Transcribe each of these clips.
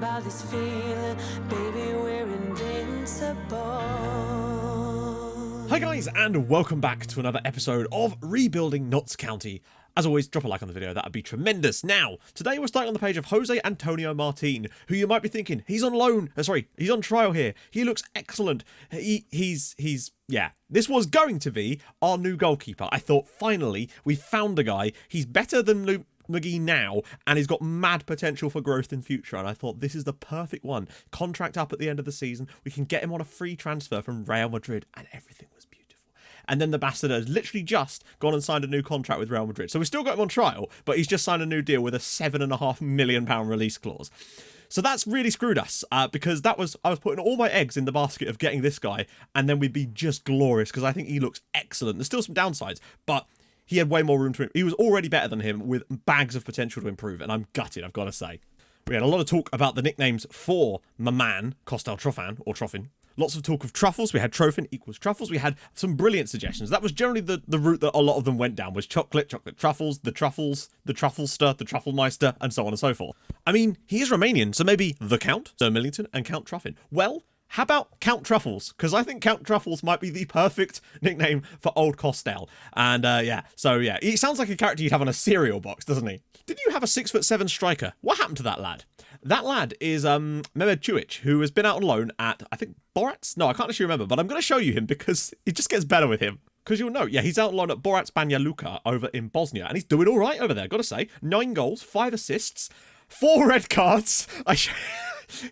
about this feeling, baby, we're invincible. Hi guys, and welcome back to another episode of Rebuilding Notts County. As always, drop a like on the video, that would be tremendous. Now, today we're starting on the page of Jose Antonio Martin, who you might be thinking, he's on loan, he's on trial here. He looks excellent. Yeah, this was going to be our new goalkeeper. I thought, finally, we found a guy. He's better than Luke McGee now, and he's got mad potential for growth in future, and I thought this is the perfect one. Contract up at the end of the season, we can get him on a free transfer from Real Madrid, and everything was beautiful. And then the bastard has literally just gone and signed a new contract with Real Madrid, so we still got him on trial, but he's just signed a new deal with a £7.5 million release clause. So that's really screwed us, because I was putting all my eggs in the basket of getting this guy, and then we'd be just glorious, because I think he looks excellent. There's still some downsides, but he had way more room to improve. He was already better than him with bags of potential to improve, and I'm gutted, I've got to say. We had a lot of talk about the nicknames for my man, Costel Troffin, or Troffin. Lots of talk of Truffles. We had Troffin equals Truffles. We had some brilliant suggestions. That was generally the route that a lot of them went down, was chocolate truffles, the Trufflester, the Trufflemeister, and so on and so forth. I mean, he is Romanian, so maybe the Count, Sir Millington, and Count Troffin. Well, how about Count Truffles? Because I think Count Truffles might be the perfect nickname for old Costel. And he sounds like a character you'd have on a cereal box, doesn't he? Did you have a 6'7" striker? What happened to that lad? That lad is Mehmed Čujić, who has been out on loan at, I think, Borat's? No, I can't actually remember, but I'm going to show you him because it just gets better with him. Because you'll know, yeah, he's out on loan at Borat's Banja Luka over in Bosnia, and he's doing all right over there, got to say. 9 goals, 5 assists, 4 red cards.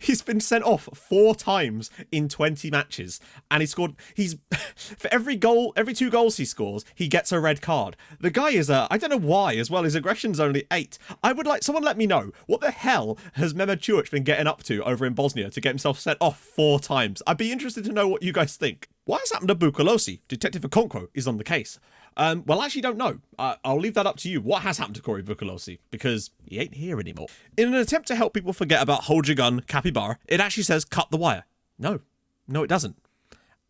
He's been sent off 4 times in 20 matches, and for every 2 goals he scores, he gets a red card. The guy is I don't know why as well, his aggression's only 8. I would like someone let me know, what the hell has Mehmed Čujić been getting up to over in Bosnia to get himself sent off 4 times? I'd be interested to know what you guys think. What has happened to Bucalosi? Detective Okonkwo is on the case. Well, I actually don't know. I'll leave that up to you. What has happened to Corey Bucalosi? Because he ain't here anymore. In an attempt to help people forget about hold your gun, capybara, it actually says cut the wire. No, it doesn't.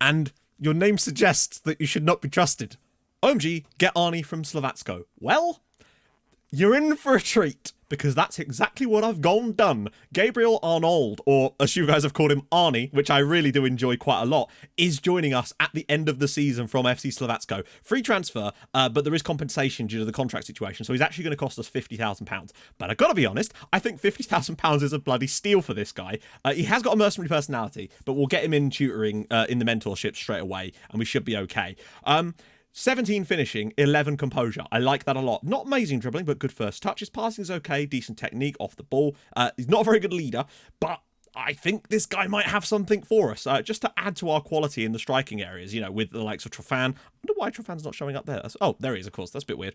And your name suggests that you should not be trusted. OMG, get Arnie from Slovatsko. Well, you're in for a treat, because that's exactly what I've gone done. Gabriel Arnold, or as you guys have called him, Arnie, which I really do enjoy quite a lot, is joining us at the end of the season from FC Slovatsko. Free transfer, but there is compensation due to the contract situation, so he's actually going to cost us £50,000. But I've got to be honest, I think £50,000 is a bloody steal for this guy. He has got a mercenary personality, but we'll get him in tutoring in the mentorship straight away, and we should be okay. 17 finishing, 11 composure. I like that a lot. Not amazing dribbling, but good first touch. His passing is okay, decent technique off the ball. He's not a very good leader, but I think this guy might have something for us, just to add to our quality in the striking areas, with the likes of Troffin. I wonder why Troffan's not showing up there. Oh, there he is, of course. That's a bit weird.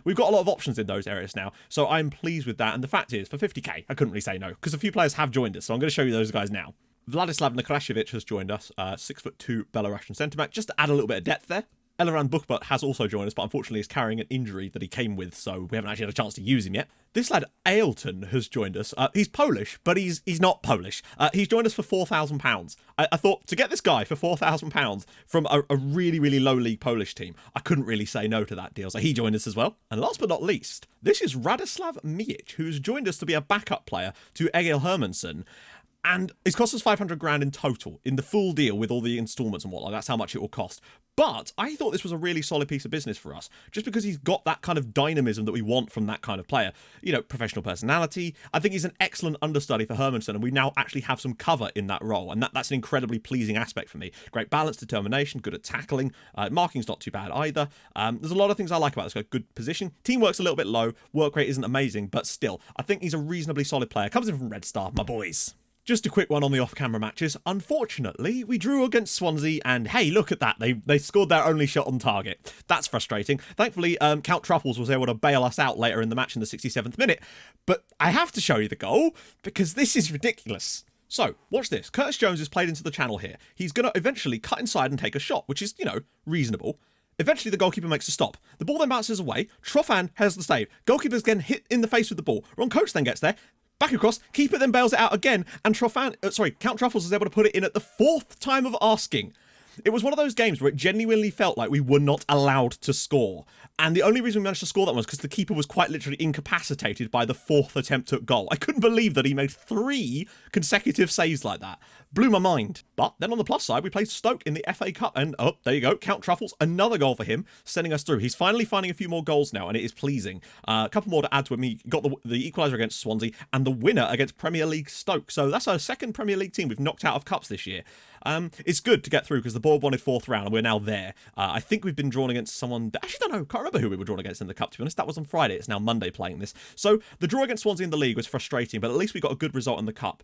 We've got a lot of options in those areas now, so I'm pleased with that. And the fact is, for 50k, I couldn't really say no, because a few players have joined us, so I'm going to show you those guys now. Vladislav Nekrashevic has joined us, 6'2" Belarusian centre-back, just to add a little bit of depth there. Eliran Bukbut has also joined us, but unfortunately is carrying an injury that he came with, so we haven't actually had a chance to use him yet. This lad, Ailton, has joined us. He's Polish, but he's not Polish. He's joined us for £4,000. I thought, to get this guy for £4,000 from a really, really low league Polish team, I couldn't really say no to that deal, so he joined us as well. And last but not least, this is Radislav Mijic, who's joined us to be a backup player to Egil Hermansson. And it's cost us 500 grand in total, in the full deal with all the installments and whatnot. That's how much it will cost. But I thought this was a really solid piece of business for us, just because he's got that kind of dynamism that we want from that kind of player. Professional personality. I think he's an excellent understudy for Hermansson, and we now actually have some cover in that role, and that's an incredibly pleasing aspect for me. Great balance, determination, good at tackling. Marking's not too bad either. There's a lot of things I like about this guy. Good position. Teamwork's a little bit low. Work rate isn't amazing, but still, I think he's a reasonably solid player. Comes in from Red Star, my boys. Just a quick one on the off-camera matches. Unfortunately, we drew against Swansea, and hey, look at that. They scored their only shot on target. That's frustrating. Thankfully, Count Truffles was able to bail us out later in the match in the 67th minute. But I have to show you the goal, because this is ridiculous. So, watch this. Curtis Jones is played into the channel here. He's going to eventually cut inside and take a shot, which is, reasonable. Eventually, the goalkeeper makes a stop. The ball then bounces away. Troffin has the save. Goalkeeper's getting hit in the face with the ball. Ron Coates then gets there. Back across, keeper then bails it out again, and Count Truffles is able to put it in at the 4th time of asking. It was one of those games where it genuinely felt like we were not allowed to score. And the only reason we managed to score that was because the keeper was quite literally incapacitated by the 4th attempt at goal. I couldn't believe that he made 3 consecutive saves like that. Blew my mind. But then on the plus side, we played Stoke in the FA Cup. And, oh, there you go. Count Truffles. Another goal for him, sending us through. He's finally finding a few more goals now, and it is pleasing. A couple more to add to him. He got the equaliser against Swansea and the winner against Premier League Stoke. So that's our second Premier League team we've knocked out of cups this year. It's good to get through because the board wanted 4th round and we're now there. I think we've been drawn against someone that, actually don't know, can't remember who we were drawn against in the cup, to be honest. That was on Friday. It's now Monday playing this. So the draw against Swansea in the league was frustrating, but at least we got a good result in the cup.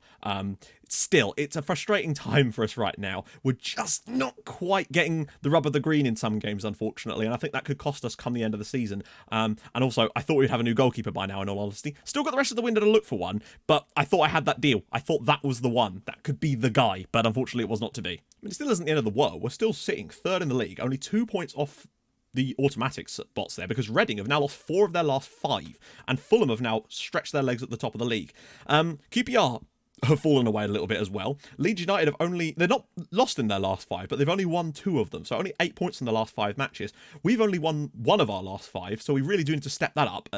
Still, it's a frustrating time for us right now. We're just not quite getting the rub of the green in some games, unfortunately, and I think that could cost us come the end of the season. And also, I thought we'd have a new goalkeeper by now, in all honesty. Still got the rest of the window to look for one, but I thought I had that deal. I thought that was the one. That could be the guy, but unfortunately it was not to be. I mean, it still isn't the end of the world. We're still sitting 3rd in the league, only 2 points off the automatic spots there, because Reading have now lost 4 of their last 5, and Fulham have now stretched their legs at the top of the league. QPR have fallen away a little bit as well. Leeds United have they're not lost in their last 5, but they've only won 2 of them, so only 8 points in the last 5 matches. We've only won 1 of our last 5, so we really do need to step that up.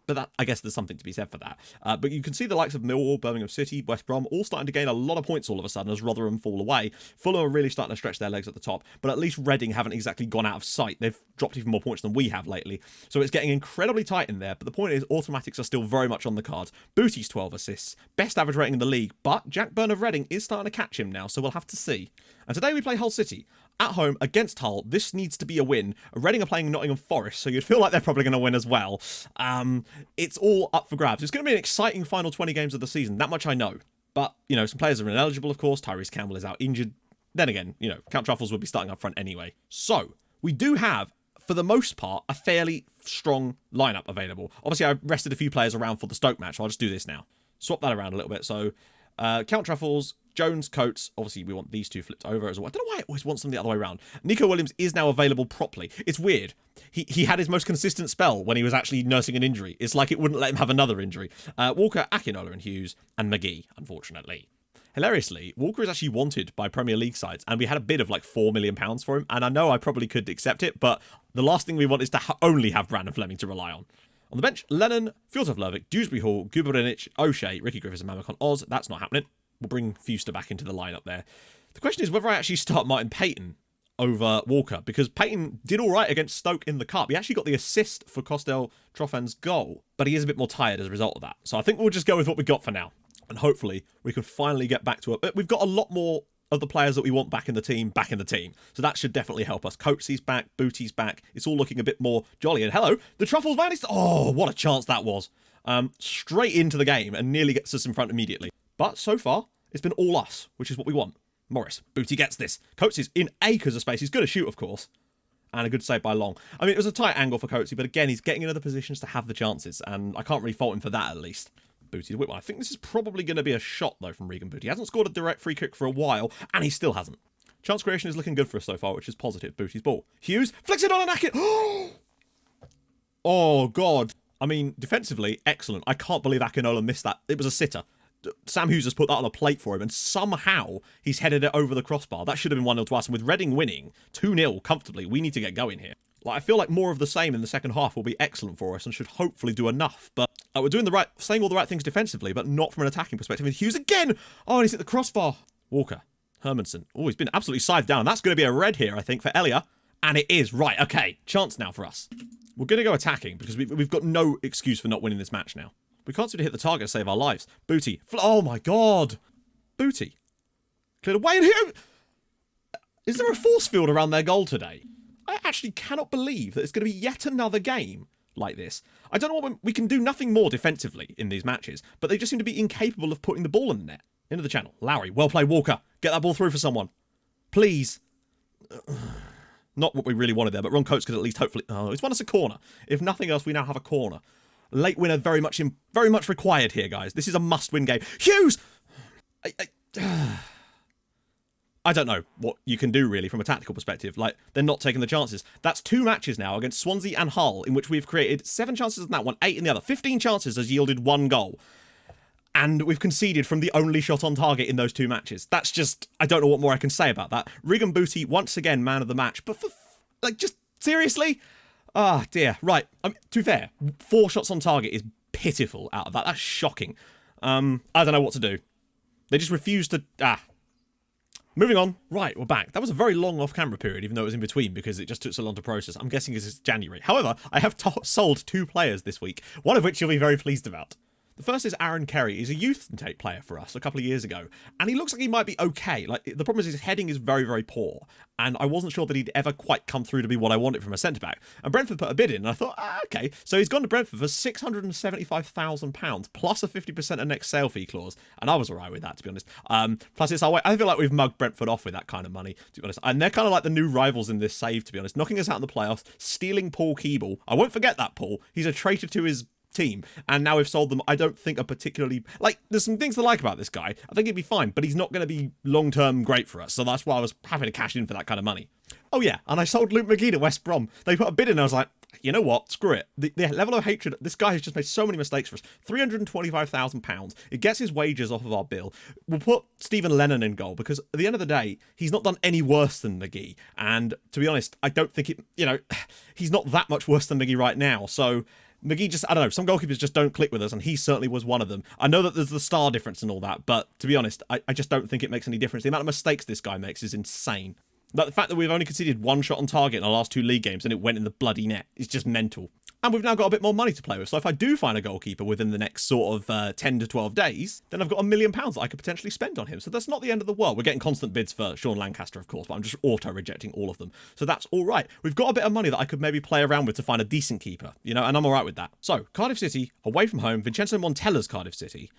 But that, I guess there's something to be said for that. But you can see the likes of Millwall, Birmingham City, West Brom all starting to gain a lot of points all of a sudden as Rotherham fall away. Fulham are really starting to stretch their legs at the top, but at least Reading haven't exactly gone out of sight. They've dropped even more points than we have lately. So it's getting incredibly tight in there, but the point is automatics are still very much on the cards. Booty's 12 assists, best average rating in the league, but Jack Byrne of Reading is starting to catch him now, so we'll have to see. And today we play Hull City. At home against Hull, this needs to be a win. Reading are playing Nottingham Forest, so you'd feel like they're probably going to win as well. It's all up for grabs. It's going to be an exciting final 20 games of the season, that much I know. But, you know, some players are ineligible, of course. Tyrese Campbell is out injured. Then again, you know, Count Truffles would be starting up front anyway. So, we do have, for the most part, a fairly strong lineup available. Obviously, I rested a few players around for the Stoke match, so I'll just do this now. Swap that around a little bit. So, Count Truffles, Jones, Coates. Obviously, we want these 2 flipped over as well. I don't know why I always want them the other way around. Nico Williams is now available properly. It's weird. He had his most consistent spell when he was actually nursing an injury. It's like it wouldn't let him have another injury. Walker, Akinola and Hughes, and McGee, unfortunately. Hilariously, Walker is actually wanted by Premier League sides, and we had a bid of like £4 million for him, and I know I probably could accept it, but the last thing we want is to only have Brandon Fleming to rely on. On the bench, Lennon, Fjordov Lervik, Dewsbury Hall, Guberinic, O'Shea, Ricky Griffiths and Mamakon Oz. That's not happening. We'll bring Fuster back into the lineup there. The question is whether I actually start Martin Payton over Walker, because Payton did all right against Stoke in the cup. He actually got the assist for Costel Troffan's goal, but he is a bit more tired as a result of that. So I think we'll just go with what we got for now, and hopefully we can finally get back to it. But we've got a lot more of the players that we want back in the team. So that should definitely help us. Coates's back, Booty's back. It's all looking a bit more jolly. And hello, the Truffles man is... Oh, what a chance that was. Straight into the game and nearly gets us in front immediately. But so far, it's been all us, which is what we want. Morris, Booty gets this. Coates is in acres of space. He's good to shoot, of course. And a good save by Long. I mean, it was a tight angle for Coatesy, but again, he's getting in other positions to have the chances. And I can't really fault him for that, at least. Booty the whip one. I think this is probably going to be a shot, though, from Regan Booty. He hasn't scored a direct free kick for a while, and he still hasn't. Chance creation is looking good for us so far, which is positive. Booty's ball. Hughes flicks it on an Akin. Oh, God. I mean, defensively, excellent. I can't believe Akinola missed that. It was a sitter. Sam Hughes has put that on a plate for him, and somehow he's headed it over the crossbar. That should have been 1-0 to us, and with Reading winning 2-0 comfortably, we need to get going here. Like, I feel like more of the same in the second half will be excellent for us and should hopefully do enough. But we're doing saying all the right things defensively, but not from an attacking perspective. And Hughes again! Oh, and he's at the crossbar. Walker. Hermanson. Oh, he's been absolutely scythed down. That's going to be a red here, I think, for Elia. And it is. Right, okay. Chance now for us. We're going to go attacking because we've got no excuse for not winning this match now. We can't seem to hit the target to save our lives. Booty. Oh, my God. Booty. Cleared away. And here... Is there a force field around their goal today? I actually cannot believe that it's going to be yet another game like this. I don't know what we can do nothing more defensively in these matches, but they just seem to be incapable of putting the ball in the net. Into the channel. Lowry. Well played, Walker. Get that ball through for someone. Please. Not what we really wanted there, but Ron Coates could at least hopefully... Oh, he's won us a corner. If nothing else, we now have a corner. Late winner very much required here, guys. This is a must-win game. Hughes! I don't know what you can do, really, from a tactical perspective. Like, they're not taking the chances. That's 2 matches now against Swansea and Hull, in which we've created 7 chances in that one, 8 in the other. 15 chances has yielded 1 goal. and we've conceded from the only shot on target in those 2 matches. That's just, I don't know what more I can say about that. Regan Booty, once again, man of the match. But for, like, just seriously? Ah, dear. Right. To be fair, 4 shots on target is pitiful out of that. That's shocking. I don't know what to do. They just refuse to... Moving on. Right, we're back. That was a very long off-camera period, even though it was in between, because it just took so long to process. I'm guessing it's January. However, I have sold 2 players this week, one of which you'll be very pleased about. The first is Aaron Kerry. He's a youth intake player for us a couple of years ago, and he looks like he might be okay. Like, the problem is his heading is very, very poor, and I wasn't sure that he'd ever quite come through to be what I wanted from a centre-back. And Brentford put a bid in, and I thought, okay. So he's gone to Brentford for £675,000, plus a 50% of next sale fee clause, and I was alright with that, to be honest. Plus, it's our way. I feel like we've mugged Brentford off with that kind of money, to be honest. And they're kind of like the new rivals in this save, to be honest. Knocking us out in the playoffs, stealing Paul Keeble. I won't forget that, Paul. He's a traitor to his team, and now we've sold them. I don't think are particularly, like, there's some things to like about this guy. I think he'd be fine, but he's not going to be long-term great for us, so that's why I was happy to cash in for that kind of money. Oh yeah, and I sold Luke McGee to West Brom. They put a bid in, and I was like, you know what, screw it. The level of hatred, this guy has just made so many mistakes for us. £325,000. It gets his wages off of our bill. We'll put Stephen Lennon in goal, because at the end of the day, he's not done any worse than McGee, and to be honest, I don't think he's not that much worse than McGee right now, so McGee just, I don't know, some goalkeepers just don't click with us, and he certainly was one of them. I know that there's the star difference and all that, but to be honest, I just don't think it makes any difference. The amount of mistakes this guy makes is insane. Like, the fact that we've only conceded 1 shot on target in our last 2 league games and it went in the bloody net is just mental. And we've now got a bit more money to play with, so if I do find a goalkeeper within the next sort of 10 to 12 days, then I've got £1 million that I could potentially spend on him. So that's not the end of the world. We're getting constant bids for Sean Lancaster, of course, but I'm just auto-rejecting all of them. So that's all right. We've got a bit of money that I could maybe play around with to find a decent keeper, and I'm all right with that. So, Cardiff City, away from home, Vincenzo Montella's Cardiff City.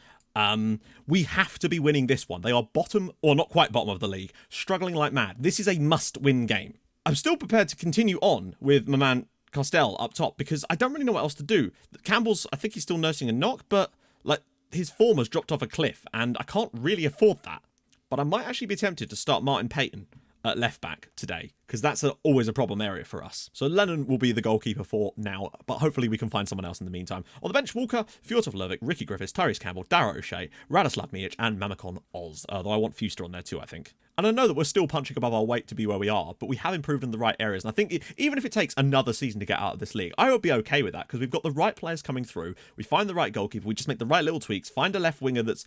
We have to be winning this one. They are bottom, or not quite bottom of the league, struggling like mad. This is a must-win game. I'm still prepared to continue on with my man Costel up top, because I don't really know what else to do. Campbell's, I think he's still nursing a knock, but like, his form has dropped off a cliff, and I can't really afford that. But I might actually be tempted to start Martin Payton at left back today, because that's always a problem area for us. So Lennon will be the goalkeeper for now, but hopefully we can find someone else in the meantime. On the bench, Walker, Fjortov Lervik, Ricky Griffiths, Tyrese Campbell, Darragh O'Shea, Radoslav Mijic, and Mamakon Oz, though I want Fuster on there too, I think. And I know that we're still punching above our weight to be where we are, but we have improved in the right areas. And I think even if it takes another season to get out of this league, I would be okay with that, because we've got the right players coming through. We find the right goalkeeper. We just make the right little tweaks, find a left winger that's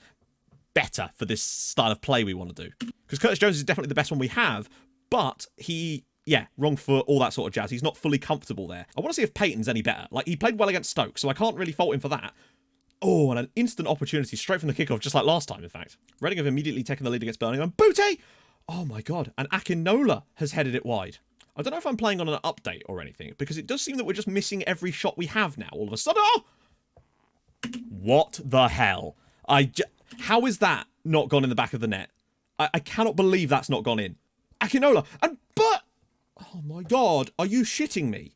better for this style of play we want to do. Because Curtis Jones is definitely the best one we have, but wrong foot, all that sort of jazz. He's not fully comfortable there. I want to see if Payton's any better. Like, he played well against Stoke, so I can't really fault him for that. Oh, and an instant opportunity straight from the kickoff, just like last time, in fact. Reading have immediately taken the lead against Birmingham. Booty! Oh my god. And Akinola has headed it wide. I don't know if I'm playing on an update or anything, because it does seem that we're just missing every shot we have now, all of a sudden. Oh! What the hell? How is that not gone in the back of the net? I cannot believe that's not gone in. Akinola, but oh my god, are you shitting me?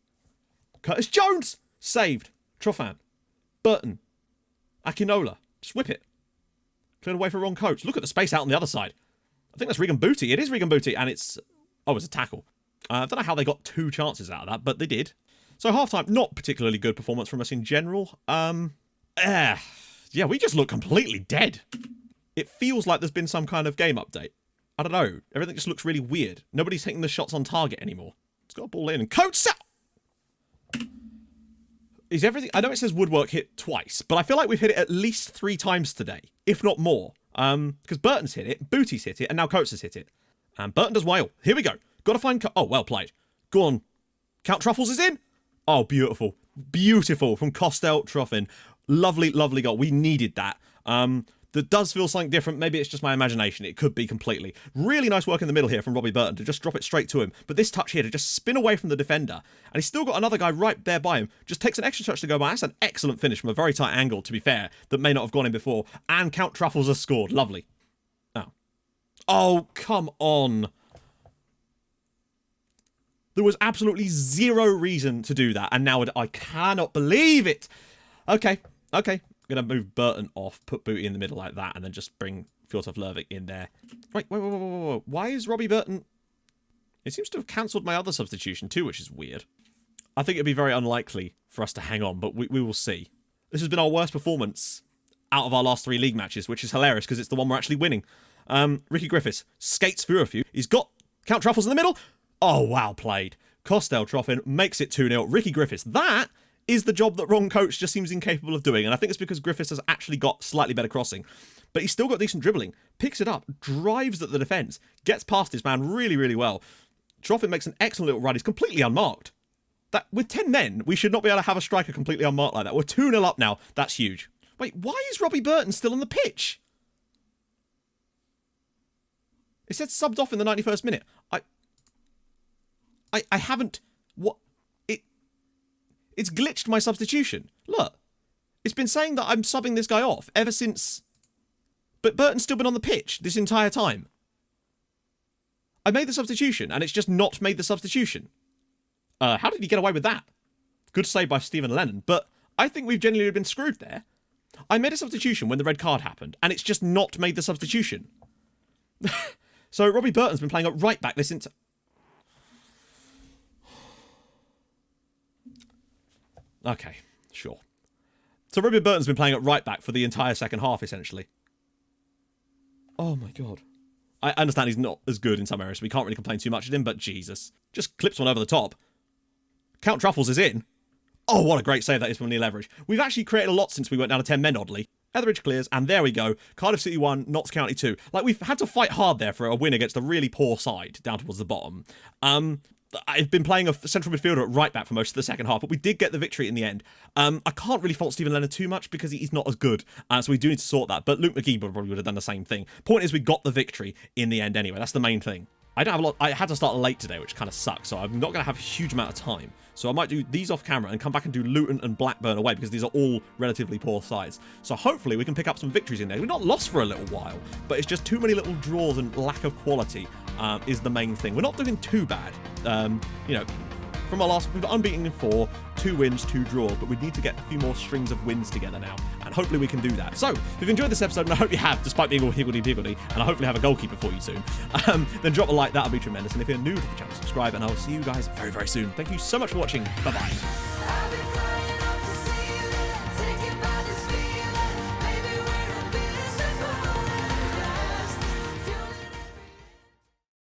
Curtis Jones saved. Truffan, Burton, Akinola, just whip it. Cleared away for wrong coach. Look at the space out on the other side. I think that's Regan Booty. It is Regan Booty, and it's a tackle. I don't know how they got 2 chances out of that, but they did. So half-time, not particularly good performance from us in general. Yeah, we just look completely dead. It feels like there's been some kind of game update. I don't know. Everything just looks really weird. Nobody's taking the shots on target anymore. It's got a ball in and Coates out! Is everything... I know it says woodwork hit twice, but I feel like we've hit it at least 3 times today, if not more. Because Burton's hit it, Booty's hit it, and now Coates has hit it. And Burton does well. Here we go. Got to find... Oh, well played. Go on. Count Truffles is in. Oh, beautiful. Beautiful from Costel Truffin. Lovely, lovely goal. We needed that. That does feel something different. Maybe it's just my imagination. It could be completely. Really nice work in the middle here from Robbie Burton to just drop it straight to him. But this touch here to just spin away from the defender. And he's still got another guy right there by him. Just takes an extra touch to go by. That's an excellent finish from a very tight angle, to be fair, that may not have gone in before. And Count Truffles has scored. Lovely. Oh. Oh, come on. There was absolutely 0 reason to do that. And now I cannot believe it. Okay. I'm going to move Burton off, put Booty in the middle like that, and then just bring Fjortov Lervik in there. Wait. Why is Robbie Burton... It seems to have cancelled my other substitution too, which is weird. I think it'd be very unlikely for us to hang on, but we will see. This has been our worst performance out of our last 3 league matches, which is hilarious because it's the one we're actually winning. Ricky Griffiths skates through a few. He's got Count Truffles in the middle. Oh, wow, played. Costel Troffin makes it 2-0. Ricky Griffiths, that is the job that Ron Coates just seems incapable of doing. And I think it's because Griffiths has actually got slightly better crossing. But he's still got decent dribbling. Picks it up, drives at the defence, gets past his man really, really well. Troffin makes an excellent little run. He's completely unmarked. That with 10 men, we should not be able to have a striker completely unmarked like that. We're 2-0 up now. That's huge. Wait, why is Robbie Burton still on the pitch? It said subbed off in the 91st minute. I haven't... What? It's glitched my substitution. Look. It's been saying that I'm subbing this guy off ever since... But Burton's still been on the pitch this entire time. I made the substitution, and it's just not made the substitution. How did he get away with that? Good save by Stephen Lennon, but I think we've genuinely been screwed there. I made a substitution when the red card happened, and it's just not made the substitution. So Robbie Burton's been playing at right back this entire... Okay, sure. So Robbie Burton's been playing at right back for the entire second half, essentially. Oh my god. I understand he's not as good in some areas, so we can't really complain too much at him, but Jesus. Just clips one over the top. Count Truffles is in. Oh, what a great save that is from near leverage. We've actually created a lot since we went down to 10 men, oddly. Etheridge clears, and there we go. Cardiff City 1, Notts County 2. Like, we've had to fight hard there for a win against a really poor side, down towards the bottom. I've been playing a central midfielder at right back for most of the second half, but we did get the victory in the end. I can't really fault Stephen Leonard too much because he's not as good, so we do need to sort that. But Luke McGee probably would have done the same thing. Point is, we got the victory in the end anyway. That's the main thing. I don't have a lot. I had to start late today, which kind of sucks, so I'm not going to have a huge amount of time. So I might do these off camera and come back and do Luton and Blackburn away because these are all relatively poor sides. So hopefully we can pick up some victories in there. We've not lost for a little while, but it's just too many little draws and lack of quality is the main thing. We're not doing too bad. You know, from our last, we've got unbeaten in 4, 2 wins, 2 draws, but we need to get a few more strings of wins together now, and hopefully we can do that. So, if you've enjoyed this episode, and I hope you have, despite being all higgledy-piggledy, and I hopefully have a goalkeeper for you soon, then drop a like, that'll be tremendous, and if you're new to the channel, subscribe, and I'll see you guys very, very soon. Thank you so much for watching. Bye-bye.